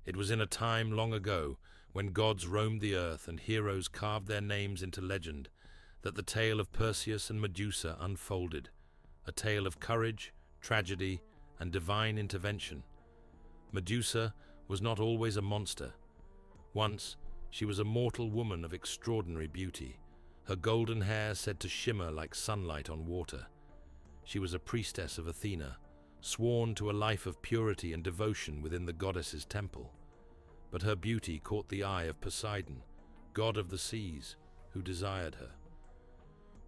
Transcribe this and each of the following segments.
It was in a time long ago, when gods roamed the earth and heroes carved their names into legend, that the tale of Perseus and Medusa unfolded, a tale of courage, tragedy, and divine intervention. Medusa was not always a monster. Once, she was a mortal woman of extraordinary beauty, her golden hair said to shimmer like sunlight on water. She was a priestess of Athena, sworn to a life of purity and devotion within the goddess's temple. But her beauty caught the eye of Poseidon, god of the seas, who desired her.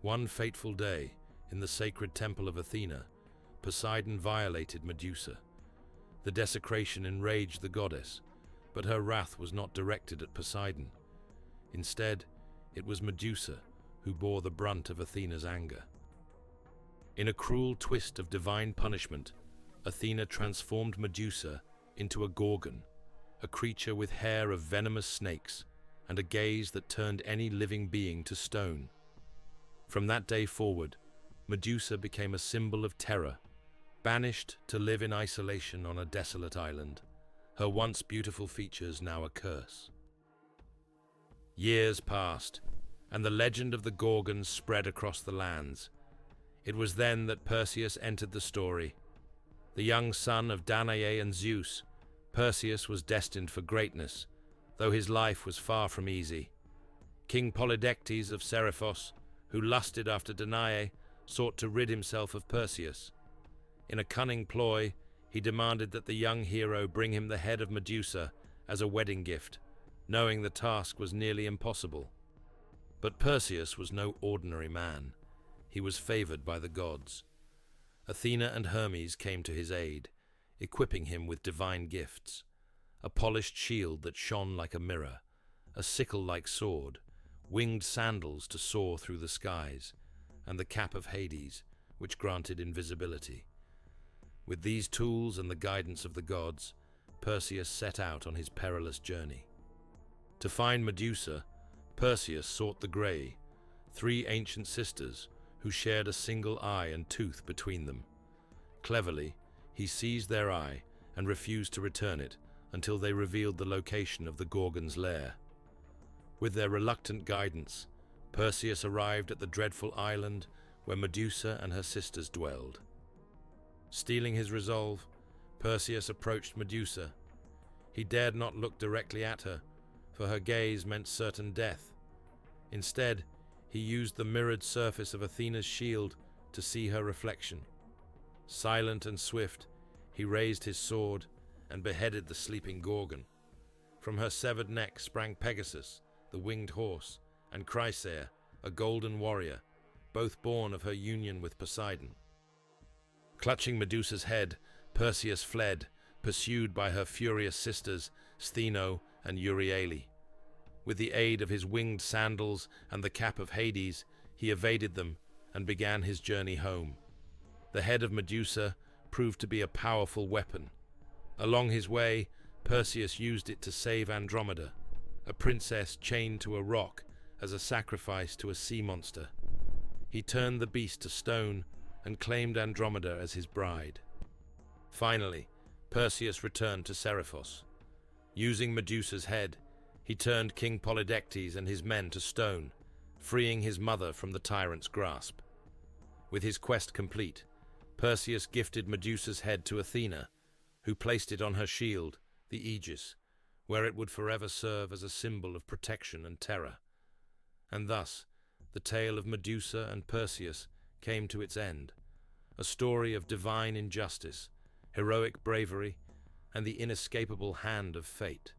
One fateful day, in the sacred temple of Athena, Poseidon violated Medusa. The desecration enraged the goddess, but her wrath was not directed at Poseidon. Instead, it was Medusa who bore the brunt of Athena's anger. In a cruel twist of divine punishment, Athena transformed Medusa into a Gorgon, a creature with hair of venomous snakes and a gaze that turned any living being to stone. From that day forward, Medusa became a symbol of terror, banished to live in isolation on a desolate island, her once beautiful features now a curse. Years passed, and the legend of the Gorgons spread across the lands. It was then that Perseus entered the story. The young son of Danae and Zeus, Perseus was destined for greatness, though his life was far from easy. King Polydectes of Seriphos, who lusted after Danae, sought to rid himself of Perseus. In a cunning ploy, he demanded that the young hero bring him the head of Medusa as a wedding gift, knowing the task was nearly impossible. But Perseus was no ordinary man. He was favored by the gods. Athena and Hermes came to his aid, equipping him with divine gifts: a polished shield that shone like a mirror, a sickle-like sword, winged sandals to soar through the skies, and the cap of Hades, which granted invisibility. With these tools and the guidance of the gods, Perseus set out on his perilous journey. To find Medusa, Perseus sought the Grey, three ancient sisters who shared a single eye and tooth between them. Cleverly, he seized their eye and refused to return it until they revealed the location of the Gorgon's lair. With their reluctant guidance, Perseus arrived at the dreadful island where Medusa and her sisters dwelled. Steeling his resolve, Perseus approached Medusa. He dared not look directly at her, for her gaze meant certain death. Instead, he used the mirrored surface of Athena's shield to see her reflection. Silent and swift, he raised his sword and beheaded the sleeping Gorgon. From her severed neck sprang Pegasus, the winged horse, and Chrysaor, a golden warrior, both born of her union with Poseidon. Clutching Medusa's head, Perseus fled, pursued by her furious sisters, Stheno and Euryale. With the aid of his winged sandals and the cap of Hades, he evaded them and began his journey home. The head of Medusa proved to be a powerful weapon. Along his way, Perseus used it to save Andromeda, a princess chained to a rock as a sacrifice to a sea monster. He turned the beast to stone and claimed Andromeda as his bride. Finally, Perseus returned to Seriphos. Using Medusa's head, he turned King Polydectes and his men to stone, freeing his mother from the tyrant's grasp. With his quest complete, Perseus gifted Medusa's head to Athena, who placed it on her shield, the Aegis, where it would forever serve as a symbol of protection and terror. And thus, the tale of Medusa and Perseus came to its end, a story of divine injustice, heroic bravery, and the inescapable hand of fate.